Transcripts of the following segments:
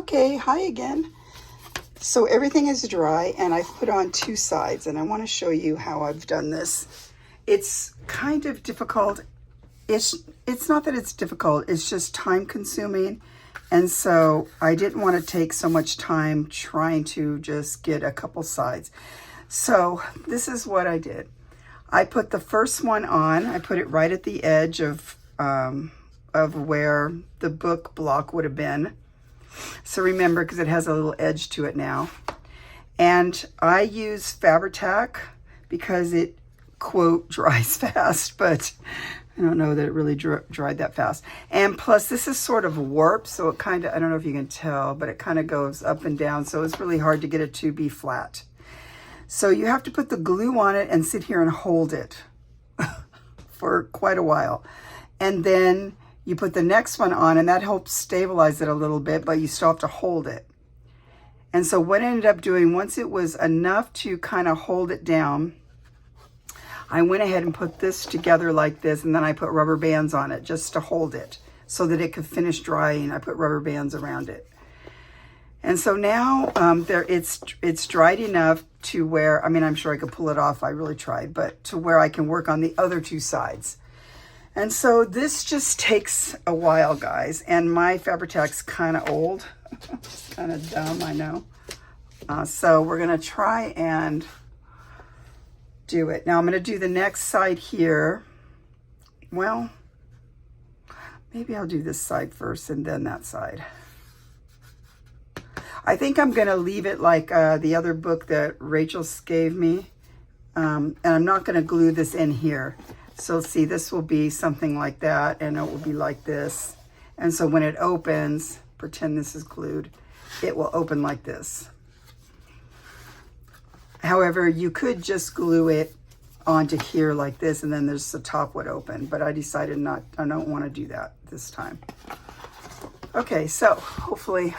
Okay, hi again. So everything is dry and I've put on two sides and I want to show you how I've done this. It's kind of difficult. It's not that it's difficult, it's just time consuming. And so I didn't want to take so much time trying to just get a couple sides. So this is what I did. I put the first one on, I put it right at the edge of where the book block would have been. So remember, because it has a little edge to it now. And I use Fabri-Tac because it, quote, dries fast, but I don't know that it really dried that fast. And plus this is sort of warped, so it kind of, I don't know if you can tell, but it kind of goes up and down, so it's really hard to get it to be flat. So you have to put the glue on it and sit here and hold it for quite a while. And then you put the next one on and that helps stabilize it a little bit, but you still have to hold it. And so what I ended up doing, once it was enough to kind of hold it down, I went ahead and put this together like this, and then I put rubber bands on it just to hold it so that it could finish drying. I put rubber bands around it. And so now it's dried enough to where, I mean, I'm sure I could pull it off. I really tried, but to where I can work on the other two sides. And so this just takes a while, guys. And my Fabri-Tac's kind of old. It's kind of dumb, I know. So we're going to try and do it. Now I'm going to do the next side here. Well, maybe I'll do this side first and then that side. I think I'm going to leave it like the other book that Rachel gave me. And I'm not going to glue this in here. So see, this will be something like that, and it will be like this. And so when it opens, pretend this is glued, it will open like this. However, you could just glue it onto here like this, and then there's the top would open, but I decided not, I don't want to do that this time. Okay, so hopefully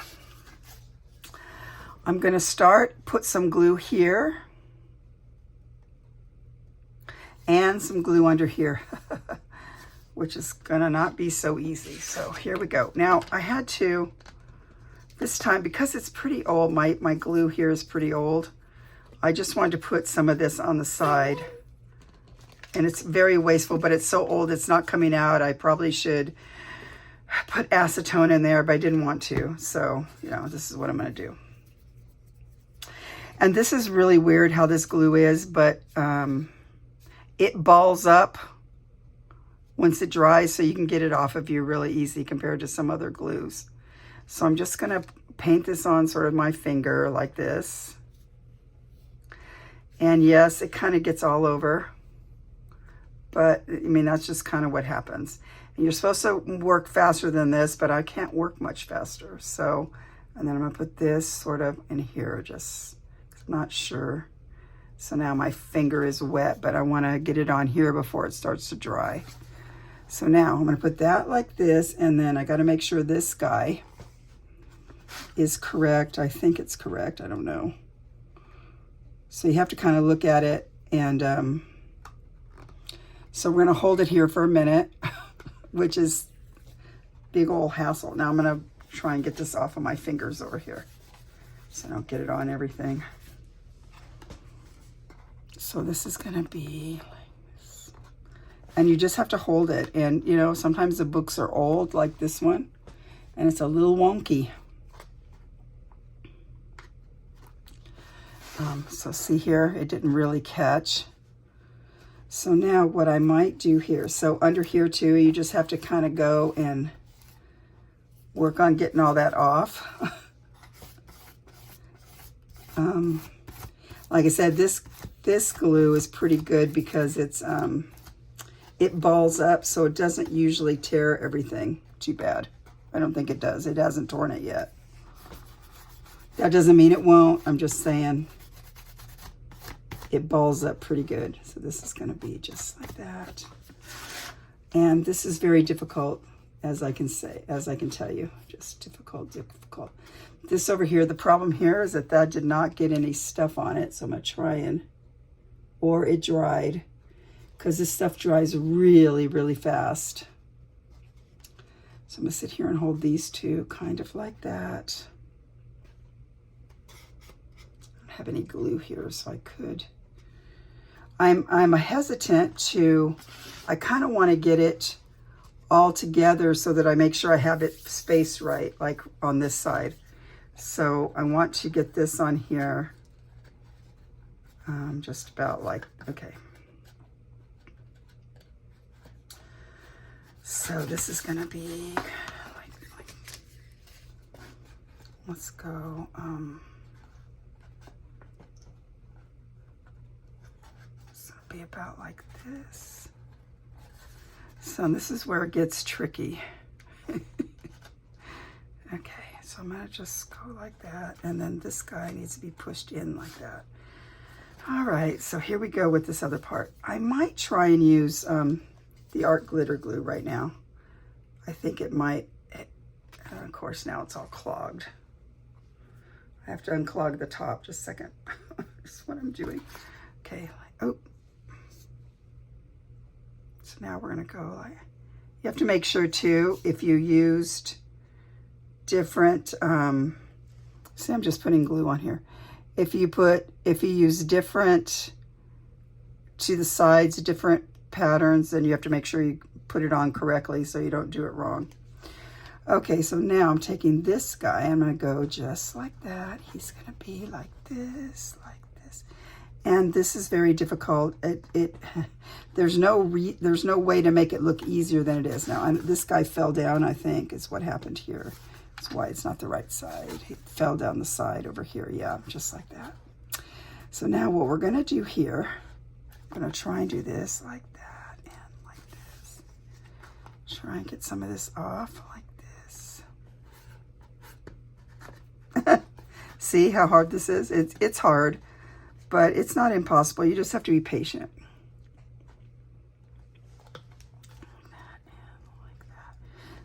I'm going to put some glue here and some glue under here, which is gonna not be so easy. So here we go. Now I had to, this time, because it's pretty old, my glue here is pretty old, I just wanted to put some of this on the side. And it's very wasteful, but it's so old it's not coming out. I probably should put acetone in there, but I didn't want to. So, you know, this is what I'm gonna do. And this is really weird how this glue is, but it balls up once it dries, so you can get it off of you really easy compared to some other glues. So I'm just gonna paint this on sort of my finger like this. And yes, it kind of gets all over, but I mean, that's just kind of what happens. And you're supposed to work faster than this, but I can't work much faster. So, and then I'm gonna put this sort of in here, just, I'm not sure. So now my finger is wet, but I want to get it on here before it starts to dry. So now I'm going to put that like this, and then I got to make sure this guy is correct. I think it's correct. I don't know. So you have to kind of look at it, and so we're going to hold it here for a minute, which is big old hassle. Now I'm going to try and get this off of my fingers over here so I don't get it on everything. So this is going to be like this. And you just have to hold it. And, you know, sometimes the books are old, like this one, and it's a little wonky. So see here, it didn't really catch. So now what I might do here, so under here too, you just have to kind of go and work on getting all that off. Like I said, this glue is pretty good because it's it balls up, so it doesn't usually tear everything too bad. I don't think it does. It hasn't torn it yet. That doesn't mean it won't. I'm just saying it balls up pretty good. So this is going to be just like that. And this is very difficult, as I can tell you, just difficult. This over here, the problem here is that did not get any stuff on it. So I'm going to try and, or it dried, because this stuff dries really, really fast. So I'm going to sit here and hold these two kind of like that. have any glue here, so I could. I'm hesitant to, I kind of want to get it all together so that I make sure I have it spaced right, like on this side. So I want to get this on here, just about like, okay. So this is gonna be like let's go, so it'll be about like this. So this is where it gets tricky. Okay, so I'm gonna just go like that, and then this guy needs to be pushed in like that. All right, so here we go with this other part. I might try and use the Art Glitter Glue right now. I think it might, of course now it's all clogged. I have to unclog the top, just a second. That's what I'm doing. Okay, oh. So now we're gonna go like, you have to make sure too, if you used different, see I'm just putting glue on here. If you use different, to the sides, different patterns, then you have to make sure you put it on correctly so you don't do it wrong. Okay, so now I'm taking this guy, I'm gonna go just like that. He's gonna be like this, and this is very difficult. There's no way to make it look easier than it is now. And this guy fell down, I think, is what happened here. That's why it's not the right side. He fell down the side over here. Yeah, just like that. So now what we're gonna do here, I'm gonna try and do this like that and like this. Try and get some of this off like this. See how hard this is? It's hard, but it's not impossible. You just have to be patient.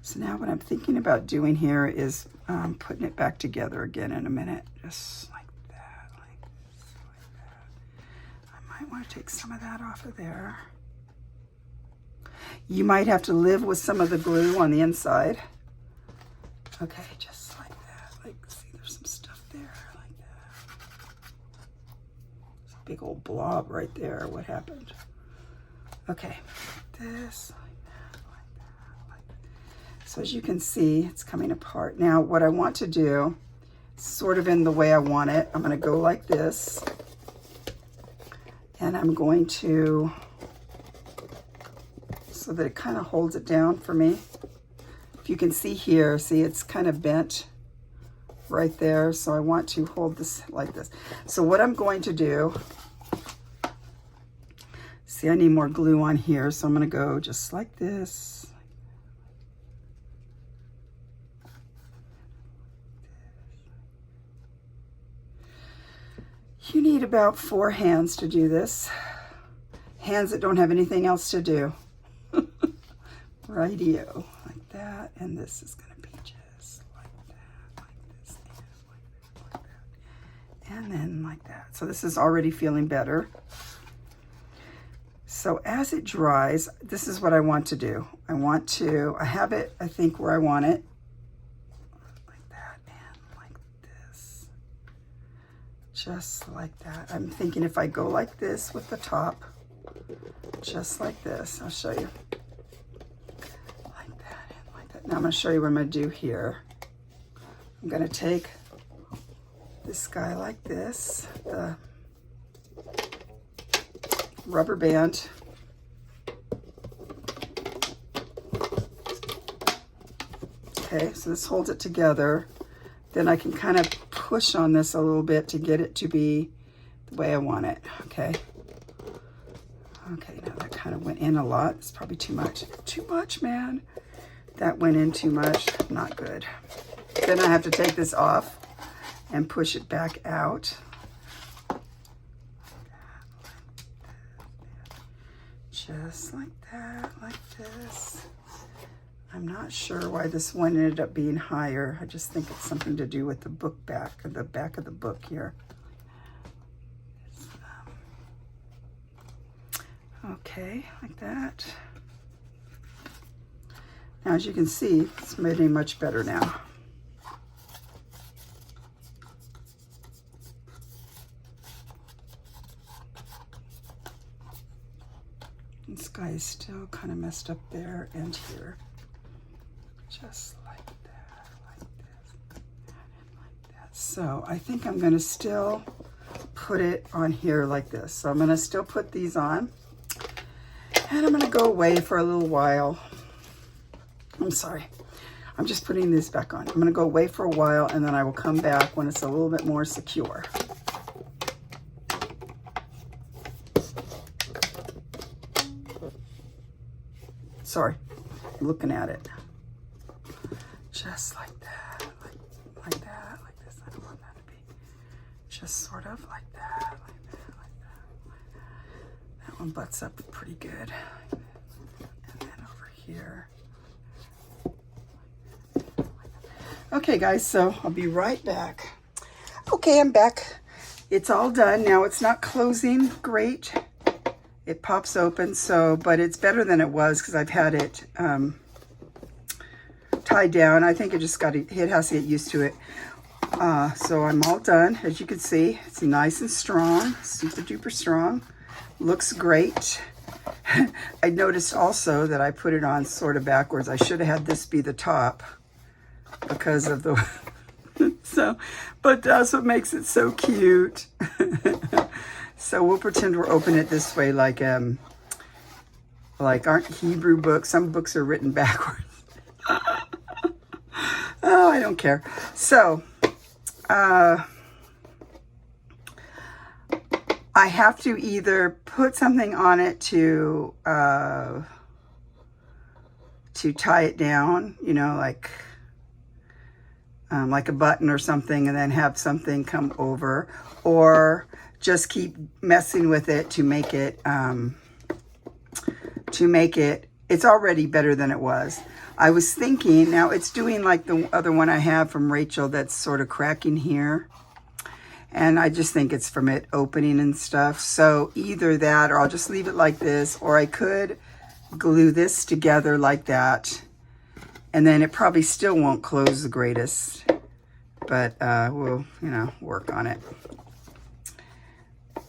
So now what I'm thinking about doing here is putting it back together again in a minute. Just like that, like this, like that. I might want to take some of that off of there. You might have to live with some of the glue on the inside. Okay, just like that. Like, see, there's some stuff there, like that. There's a big old blob right there. What happened? Okay, this. So as you can see, it's coming apart. Now, what I want to do, sort of in the way I want it, I'm going to go like this. And I'm going to, so that it kind of holds it down for me. If you can see here, see it's kind of bent right there. So I want to hold this like this. So what I'm going to do, see I need more glue on here. So I'm going to go just like this. You need about 4 hands to do this. Hands that don't have anything else to do. Rightio, like that. And this is going to be just like that, like this, and like that. And then like that. So this is already feeling better. So as it dries, this is what I want to do. I have it, I think, where I want it. Just like that. I'm thinking if I go like this with the top, just like this, I'll show you. Like that and like that. Now I'm going to show you what I'm going to do here. I'm going to take this guy like this, the rubber band. Okay, so this holds it together. Then I can kind of push on this a little bit to get it to be the way I want it, okay? Okay, now that kind of went in a lot. It's probably too much. Too much, man. That went in too much. Not good. Then I have to take this off and push it back out. Just like that, like this. I'm not sure why this one ended up being higher. I just think it's something to do with the book back, or the back of the book here. Okay, like that. Now, as you can see, it's getting much better now. This guy is still kind of messed up there and here. Just like that, like this, and like that. So I think I'm gonna still put it on here like this. So I'm gonna still put these on, and I'm gonna go away for a little while. I'm sorry, I'm just putting these back on. I'm gonna go away for a while, and then I will come back when it's a little bit more secure. Sorry, I'm looking at it. Just like that, like that, like this. I don't want that to be just sort of like that, like that, like that, like that. That one butts up pretty good. And then over here. Okay, guys, so I'll be right back. Okay, I'm back. It's all done. Now it's not closing great. It pops open, so, but it's better than it was because I've had it tied down. I think it just it has to get used to it. So I'm all done. As you can see, it's nice and strong, super duper strong. Looks great. I noticed also that I put it on sort of backwards. I should have had this be the top because of the, so, but that's what makes it so cute. So we'll pretend we're opening it this way, like aren't Hebrew books? Some books are written backwards. Oh, I don't care. So, I have to either put something on it to tie it down, you know, like a button or something, and then have something come over, or just keep messing with it to make it, it's already better than it was. I was thinking, now it's doing like the other one I have from Rachel that's sort of cracking here. And I just think it's from it opening and stuff. So either that, or I'll just leave it like this, or I could glue this together like that. And then it probably still won't close the greatest, but we'll, you know, work on it.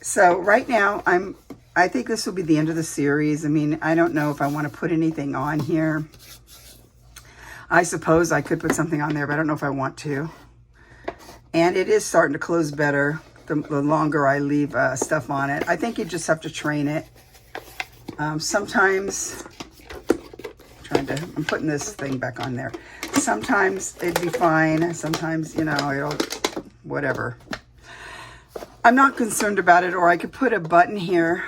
So right now, I think this will be the end of the series. I mean, I don't know if I want to put anything on here. I suppose I could put something on there, but I don't know if I want to. And it is starting to close better the longer I leave stuff on it. I think you just have to train it. Sometimes, I'm putting this thing back on there. Sometimes it'd be fine. Sometimes, you know, it'll, whatever. I'm not concerned about it, or I could put a button here.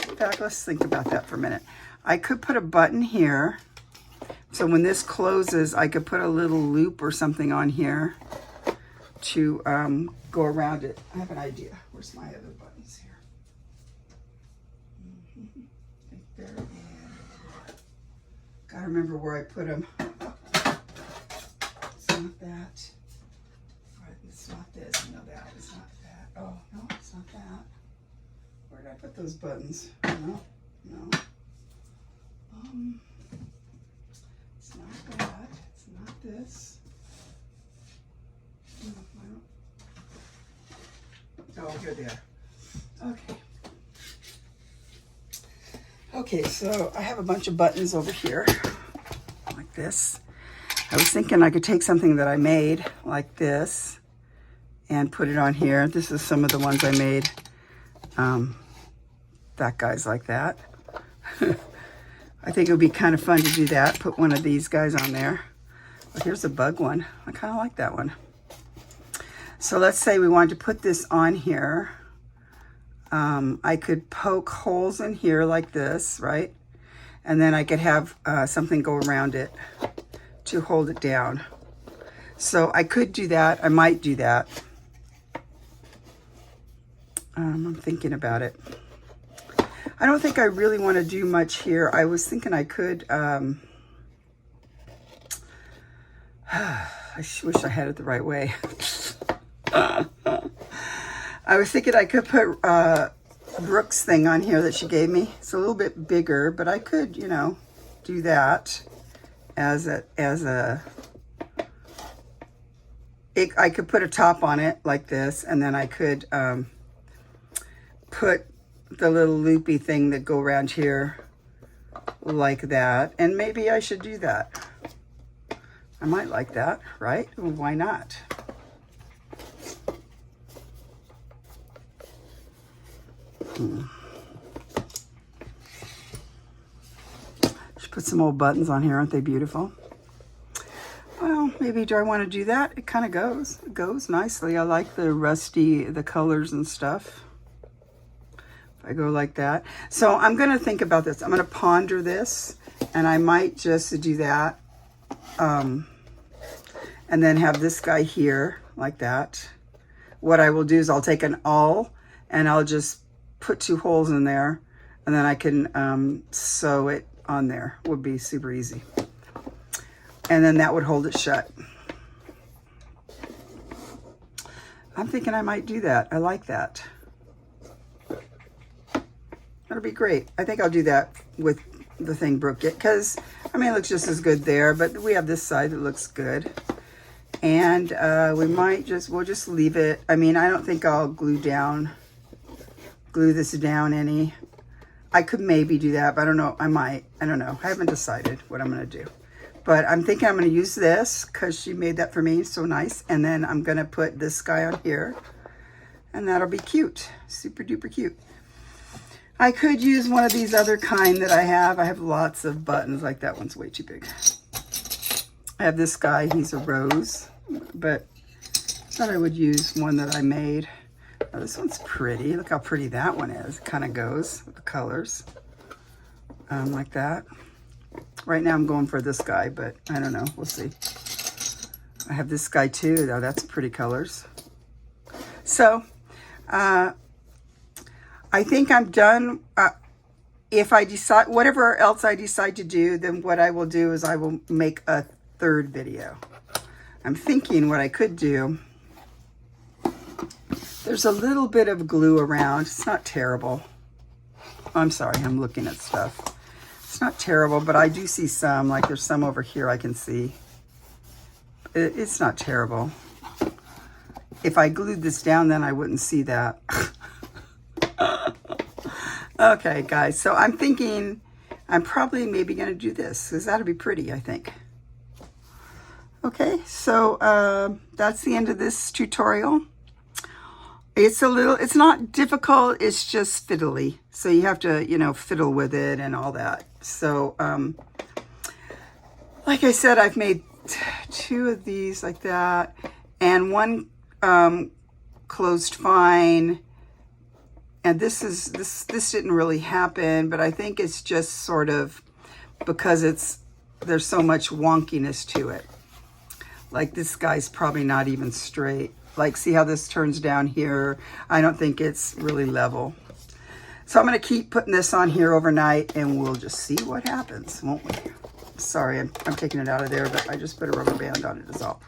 In fact, let's think about that for a minute. I could put a button here. So when this closes, I could put a little loop or something on here to go around it. I have an idea. Where's my other buttons here? I think they're in. Gotta remember where I put them. It's not that. It's not this. No, that is not that. Oh, no, it's not that. Where did I put those buttons? No, no. It's not that. It's not this. Oh, here they are. Okay. Okay, so I have a bunch of buttons over here, like this. I was thinking I could take something that I made, like this, and put it on here. This is some of the ones I made. That guy's like that. I think it would be kind of fun to do that. Put one of these guys on there. Well, here's a bug one. I kind of like that one. So let's say we wanted to put this on here. I could poke holes in here like this, right? And then I could have something go around it to hold it down. So I could do that. I might do that. I'm thinking about it. I don't think I really want to do much here. I was thinking I could, I wish I had it the right way. I was thinking I could put Brooke's thing on here that she gave me. It's a little bit bigger, but I could, you know, do that I could put a top on it like this, and then I could put the little loopy thing that go around here like that. And maybe I should do that. I might like that, right? Why not? Just put some old buttons on here. Aren't they beautiful? Well, maybe do I want to do that? It kind of goes. It goes nicely. I like the rusty, the colors and stuff. If I go like that. So I'm going to think about this. I'm going to ponder this, and I might just do that. And then have this guy here like that. What I will do is I'll take an awl and I'll just put 2 holes in there, and then I can sew it on there. Would be super easy. And then that would hold it shut. I'm thinking I might do that. I like that. That'll be great. I think I'll do that with the thing Brooke get, because I mean it looks just as good there, but we have this side that looks good. And we'll just leave it. I mean, I don't think I'll glue this down any. I could maybe do that, but I don't know. I might. I don't know. I haven't decided what I'm going to do. But I'm thinking I'm going to use this because she made that for me. So nice. And then I'm going to put this guy on here. And that'll be cute. Super duper cute. I could use one of these other kind that I have. I have lots of buttons. Like that one's way too big. I have this guy. He's a rose. But I thought I would use one that I made. Oh, this one's pretty. Look how pretty that one is. It kind of goes with the colors. Like that. Right now I'm going for this guy, but I don't know. We'll see. I have this guy too, though. That's pretty colors. So, I think I'm done. If I decide, whatever else I decide to do, then what I will do is I will make a 3rd video. I'm thinking what I could do. There's a little bit of glue around. It's not terrible. I'm sorry, I'm looking at stuff. It's not terrible, but I do see some, like there's some over here I can see. It's not terrible. If I glued this down, then I wouldn't see that. Okay, guys, so I'm thinking I'm probably maybe going to do this, because that'll be pretty, I think. Okay, so that's the end of this tutorial. It's not difficult, it's just fiddly. So you have to, fiddle with it and all that. So, like I said, I've made 2 of these like that, and one closed fine. And this didn't really happen, but I think it's just sort of because there's so much wonkiness to it. Like this guy's probably not even straight. Like, see how this turns down here? I don't think it's really level. So I'm going to keep putting this on here overnight, and we'll just see what happens, won't we? Sorry, I'm taking it out of there, but I just put a rubber band on it is all.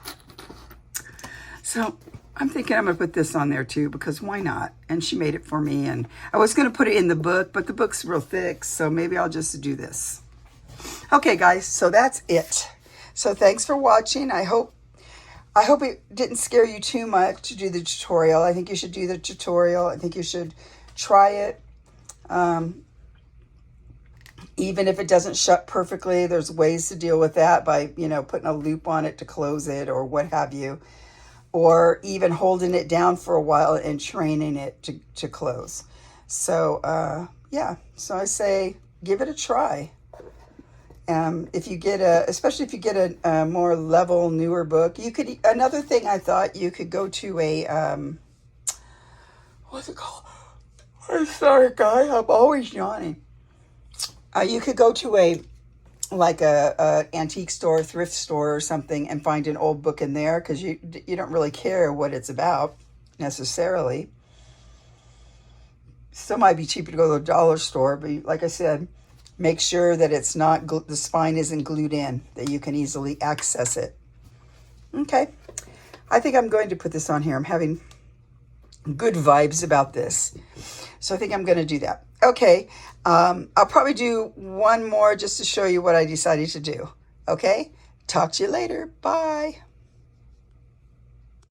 So I'm thinking I'm going to put this on there too, because why not? And she made it for me, and I was going to put it in the book, but the book's real thick, so maybe I'll just do this. Okay, guys, so that's it. So thanks for watching. I hope it didn't scare you too much to do the tutorial. I think you should do the tutorial. I think you should try it. Even if it doesn't shut perfectly, there's ways to deal with that by, putting a loop on it to close it or what have you. Or even holding it down for a while and training it to close. So, yeah. So I say, give it a try. If you get especially if you get a more level, newer book, another thing I thought you could go to a, what's it called? I'm sorry, guys, I'm always yawning. You could go to a antique store, thrift store or something, and find an old book in there, because you don't really care what it's about necessarily. Still might be cheaper to go to the dollar store, but like I said, make sure that it's not, the spine isn't glued in, that you can easily access it. Okay. I think I'm going to put this on here. I'm having good vibes about this. So I think I'm going to do that. Okay. I'll probably do one more just to show you what I decided to do. Okay. Talk to you later. Bye.